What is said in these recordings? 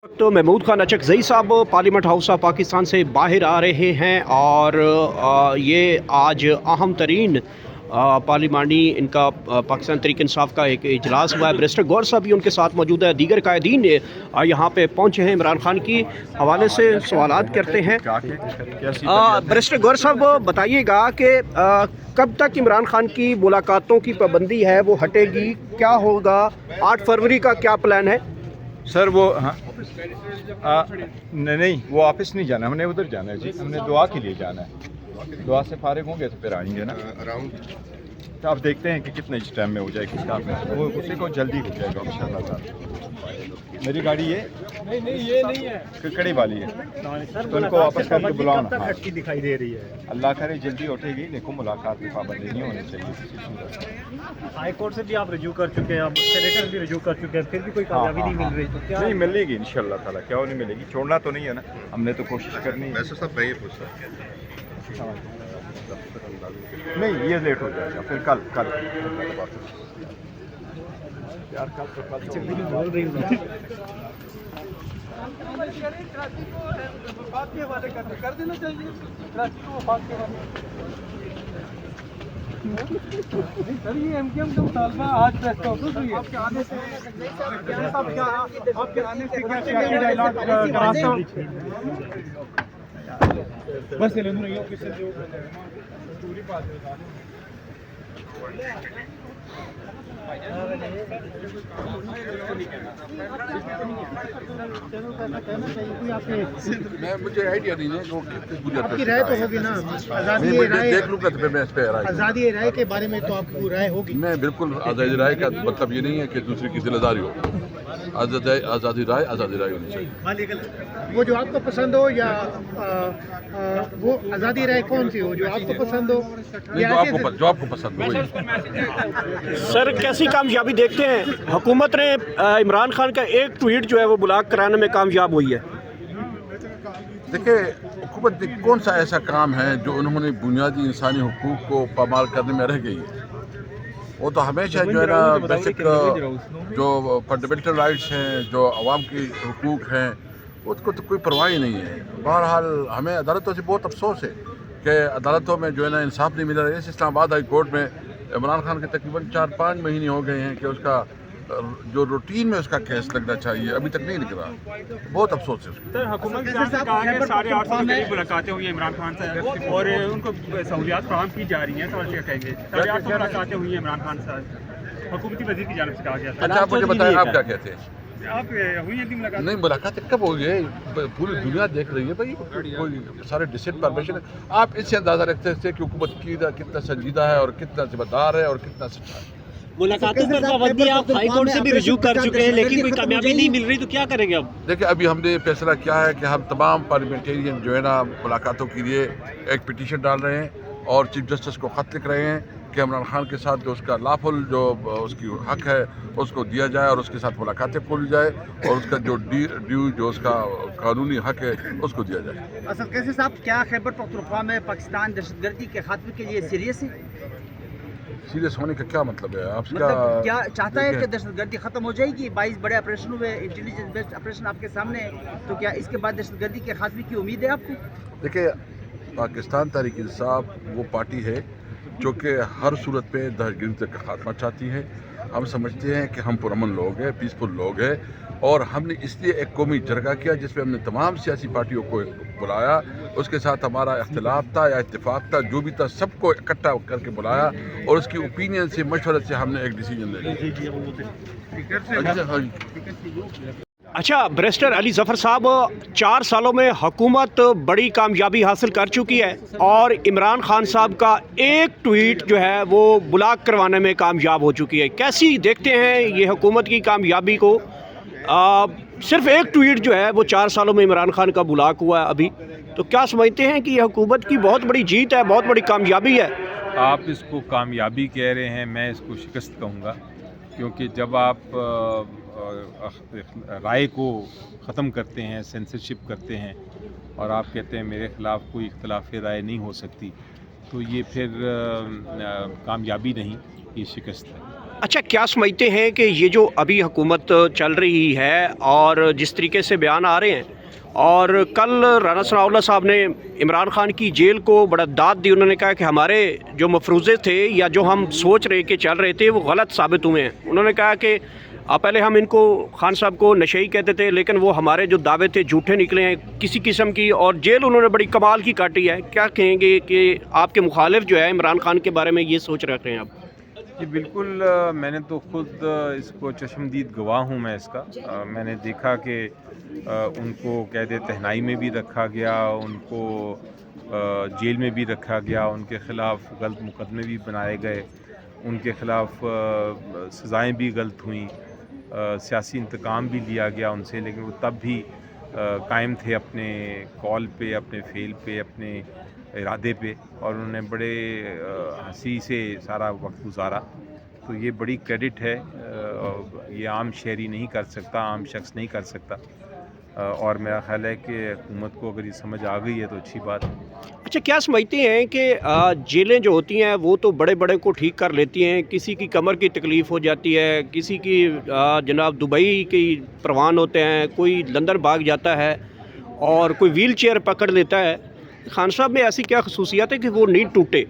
तो महमूद खान अचकज़ई साहब parliament house of Pakistan से बाहर आ रहे हैं और ये आज अहम तरीन पार्लिमानी इनका पाकिस्तान तहरीक इंसाफ का एक इजलास हुआ है। बैरिस्टर गौहर साहब भी उनके साथ मौजूद है। दीगर कायदीन यहाँ पे पहुँचे हैं। इमरान खान की हवाले से सवालात करते हैं। बैरिस्टर गौहर साहब बताइएगा कि कब तक इमरान खान की मुलाकातों की पाबंदी है वो हटेगी, क्या होगा, 8 फरवरी का क्या प्लान है? सर वो नहीं, वो ऑफिस नहीं जाना, हमने उधर जाना है जी, हमने दुआ के लिए जाना है। दुआ से फारिग होंगे तो फिर आएंगे ना अराउंड। तो आप देखते हैं कि कितने टाइम में हो जाएगी काम में, वो उसी को जल्दी हो जाएगा इंशाल्लाह ताला। मेरी गाड़ी ये ये नहीं है, कड़ी वाली है, तो उनको वापस करके बुलाओ ना। हटकी दिखाई दे रही है, अल्लाह करे जल्दी उठेगी। देखो मुलाकात की पाबंदी नहीं होनी चाहिए। हाई कोर्ट से भी आप रजू कर चुके हैं, आप सेनेटर भी रजू कर चुके हैं, फिर भी कोई कामयाबी नहीं मिल रही, तो क्या नहीं मिलेगी इंशाल्लाह ताला। क्या नहीं मिलेगी, छोड़ना तो नहीं है ना, हमने तो कोशिश करनी है। वैसे सब मैं ये पूछता नहीं, ये लेट हो जाएगा, फिर कल यार बोल रही हूँ कर देना चाहिए सर। ये एमकेएम का मुतालबा आज प्रेस कॉन्फ्रेंस हुई है, आपके आने से क्या डायलॉग बस ये ऑफिसर जो पूरी बात मैं मुझे आइडिया नहीं है कि वो कितनी बुरी आपकी राय तो होगी ना, आज़ादी राय देख लूँगा तो फिर मैं इस पे राय आज़ादी राय के बारे में तो आपकी राय होगी। मैं बिल्कुल आज़ादी राय का मतलब ये नहीं है कि दूसरी की जिम्मेदारी हो। आज़ादी राय होनी चाहिए। वो जो आपको पसंद हो या वो आज़ादी राय कौन सी हो जो आपको पसंद हो या जो आपको पसंद हो वही। सर कैसी कामयाबी देखते हैं? हुकूमत ने इमरान खान का एक ट्वीट जो है वो ब्लॉक कराने में कामयाब हुई है। देखिए, हुकूमत ने कौन सा ऐसा काम है जो उन्होंने बुनियादी इंसानी हुकूक को पामाल करने में रह गई है। वो तो हमेशा जो है ना बेसिक जो फंडामेंटल राइट्स हैं, जो अवाम की हुकूक हैं, उसको तो कोई परवाह ही नहीं है। बहरहाल हमें अदालतों से बहुत अफसोस है कि अदालतों में जो है ना इंसाफ नहीं मिल रहा है। इस इस्लामाबाद हाई कोर्ट में इमरान खान के तकरीबन 4-5 महीने हो गए हैं कि उसका जो रूटीन में उसका केस लगना चाहिए अभी तक नहीं निकला। बहुत अफसोस है उसको। सर हुकूमत ने कहा है 850 के करीब मुलाकातें हुई हैं इमरान खान से और उनको सहूलियात फराहम की जा रही हैं। सवाल क्या कहेंगे? 850 मुलाकातें हुई हैं इमरान खान से, हुकूमती वजीर की जानिब से कहा गया था। अच्छा, आप मुझे बताएं, आप क्या कहते हैं? आप हुई हैं मुलाकात? नहीं, मुलाकात कब हो गई? पूरी दुनिया देख रही है भाई, कोई सारे डिसेंट परमिशन है। आप इससे अंदाजा रखते हैं कि हुकूमत की कितना संजीदा है और कितना जिम्मेदार है और कितना सच्चा है। मुलाकातों पर पाबंदी आप हाई कोर्ट से भी रजू कर चुके हैं, लेकिन कोई कामयाबी नहीं मिल रही, तो क्या करेंगे अब? देखिए, अभी हमने फैसला किया है कि हम तमाम पार्लियामेंटेरियन जो है ना मुलाकातों के लिए एक पिटीशन डाल रहे हैं और चीफ जस्टिस को ख़त लिख रहे हैं कि इमरान खान के साथ जो उसका लाफुल जो उसकी हक है उसको दिया जाए और उसके साथ मुलाकातें खोली जाए और उसका जो ड्यू जो उसका कानूनी हक है उसको दिया जाए। असद कैसे साहब, क्या खैबर पख्तूनख्वा में पाकिस्तान दहशतगर्दी के खात्मे के लिए सीरियस है? सीरियस होने का क्या मतलब है आपका? मतलब क्या चाहता है कि दहशतगर्दी खत्म हो जाएगी? 22 बड़े ऑपरेशन हुए, इंटेलिजेंस बेस्ड ऑपरेशन आपके सामने है, तो क्या इसके बाद दहशतगर्दी के खात्मे की उम्मीद है आपको? देखिए, पाकिस्तान तहरीक इंसाफ वो पार्टी है जो कि हर सूरत पे दहशतगर्दी का खात्मा चाहती है। हम समझते हैं कि हम पुरअमन लोग हैं, पीसफुल लोग हैं, और हमने इसलिए एक कौमी जरगा किया जिसमें हमने तमाम सियासी पार्टियों को बुलाया। उसके साथ हमारा इख्तिलाफ था या इत्तेफाक था, जो भी था, सबको इकट्ठा करके बुलाया और उसकी ओपिनियन से, मशवरे से हमने एक डिसीजन ले लिया। अच्छा, बैरिस्टर अली ज़फ़र साहब, 4 सालों में हुकूमत बड़ी कामयाबी हासिल कर चुकी है और इमरान खान साहब का एक ट्वीट जो है वो ब्लॉक करवाने में कामयाब हो चुकी है। कैसी देखते हैं ये हुकूमत की कामयाबी को? सिर्फ एक ट्वीट जो है वो 4 सालों में इमरान खान का ब्लॉक हुआ है अभी, तो क्या समझते हैं कि ये हुकूमत की बहुत बड़ी जीत है, बहुत बड़ी कामयाबी है? आप इसको कामयाबी कह रहे हैं, मैं इसको शिकस्त कहूँगा, क्योंकि जब आप राय को ख़त्म करते हैं, सेंसरशिप करते हैं और आप कहते हैं मेरे ख़िलाफ़ कोई इख्तिलाफ़ राय नहीं हो सकती, तो ये फिर कामयाबी नहीं, ये शिकस्त है। अच्छा, क्या समझते हैं कि ये जो अभी हुकूमत चल रही है और जिस तरीके से बयान आ रहे हैं, और कल राना सनाउल्लाह साहब ने इमरान खान की जेल को बड़ा दाद दी, उन्होंने कहा कि हमारे जो मफरूज़े थे या जो हम सोच रहे कि चल रहे थे वो गलत साबित हुए हैं। उन्होंने कहा कि पहले हम इनको खान साहब को नशेई कहते थे, लेकिन वो हमारे जो दावे थे झूठे निकले हैं किसी किस्म की, और जेल उन्होंने बड़ी कमाल की काटी है। क्या कहेंगे कि आपके मुखालिफ जो है इमरान खान के बारे में ये सोच रहे हैं आप? जी बिल्कुल, मैंने तो ख़ुद इसको चश्मदीद गवाह हूँ मैं इसका। मैंने देखा कि उनको कैद तहनाई में भी रखा गया, उनको जेल में भी रखा गया, उनके ख़िलाफ़ गलत मुकदमे भी बनाए गए, उनके ख़िलाफ़ सज़ाएँ भी गलत हुईं, सियासी इंतकाम भी लिया गया उनसे, लेकिन वो तब भी कायम थे अपने कॉल पे, अपने फ़ेल पे, अपने इरादे पे, और उन्होंने बड़े हंसी से सारा वक्त गुजारा। तो ये बड़ी क्रेडिट है, ये आम शहरी नहीं कर सकता, आम शख्स नहीं कर सकता, और मेरा ख़्याल है कि हुकूमत को अगर ये समझ आ गई है तो अच्छी बात है। अच्छा, क्या समझते हैं कि जेलें जो होती हैं वो तो बड़े बड़े को ठीक कर लेती हैं, किसी की कमर की तकलीफ़ हो जाती है, किसी की जनाब दुबई की परवान होते हैं, कोई लंदन भाग जाता है और कोई व्हील चेयर पकड़ लेता है। खान साहब में ऐसी क्या खसूसियात है कि वो नींद टूटे?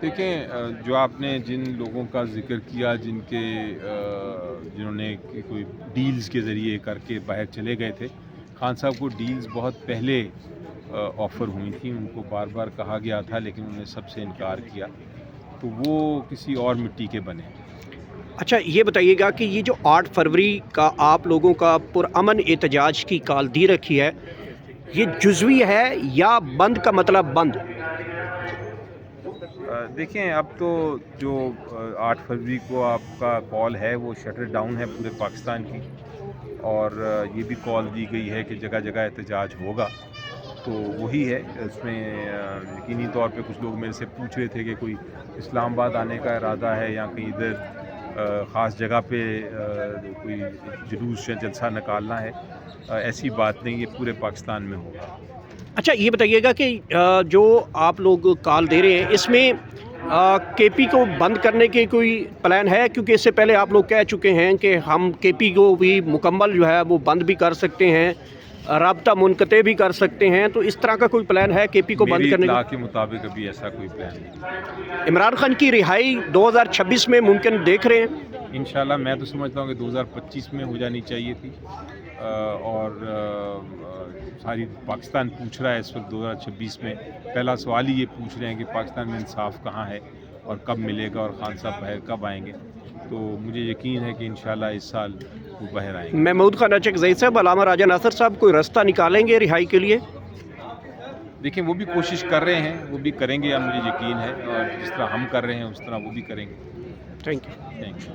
देखें, जो आपने जिन लोगों का जिक्र किया जिन्होंने कोई डील्स के ज़रिए करके बाहर चले गए थे, खान साहब को डील्स बहुत पहले ऑफ़र हुई थी, उनको बार बार कहा गया था, लेकिन उन्होंने सबसे इनकार किया, तो वो किसी और मिट्टी के बने। अच्छा, ये बताइएगा कि ये जो 8 फरवरी का आप लोगों का पुरअमन एहतजाज की कॉल दी रखी है, ये जुज़वी है या बंद का मतलब बंद? देखें, अब तो जो 8 फरवरी को आपका कॉल है वो शटर डाउन है पूरे पाकिस्तान की, और ये भी कॉल दी गई है कि जगह जगह एहतजाज होगा, तो वही है। इसमें यकीनी तौर पे कुछ लोग मेरे से पूछ रहे थे कि कोई इस्लामाबाद आने का इरादा है या कहीं इधर ख़ास जगह पे कोई जुलूस या जलसा निकालना है। ऐसी बात नहीं, ये पूरे पाकिस्तान में होगा। अच्छा, ये बताइएगा कि जो आप लोग कॉल दे रहे हैं इसमें केपी को बंद करने के कोई प्लान है? क्योंकि इससे पहले आप लोग कह चुके हैं कि हम केपी को भी मुकम्मल जो है वो बंद भी कर सकते हैं, राब्ता मुनक़ते भी कर सकते हैं, तो इस तरह का कोई प्लान है केपी को बंद करने का? के मुताबिक अभी ऐसा कोई प्लान नहीं। इमरान खान की रिहाई 2026 में मुमकिन देख रहे हैं? इंशाल्लाह मैं तो समझता हूँ कि 2025 में हो जानी चाहिए थी, और सारी पाकिस्तान पूछ रहा है इस वक्त 2026 में। पहला सवाल ही ये पूछ रहे हैं कि पाकिस्तान में इंसाफ कहाँ है और कब मिलेगा और खान साहब बाहर कब आएंगे। तो मुझे यकीन है कि इंशाल्लाह इस साल वो बाहर आएंगे। महमूद खान अचकज़ई साहब, अल्लामा राजा नासिर साहब कोई रास्ता निकालेंगे रिहाई के लिए? देखिए, वो भी कोशिश कर रहे हैं, वो भी करेंगे, अब मुझे यकीन है, और जिस तरह हम कर रहे हैं उस तरह वो भी करेंगे। Thank you. Thank you.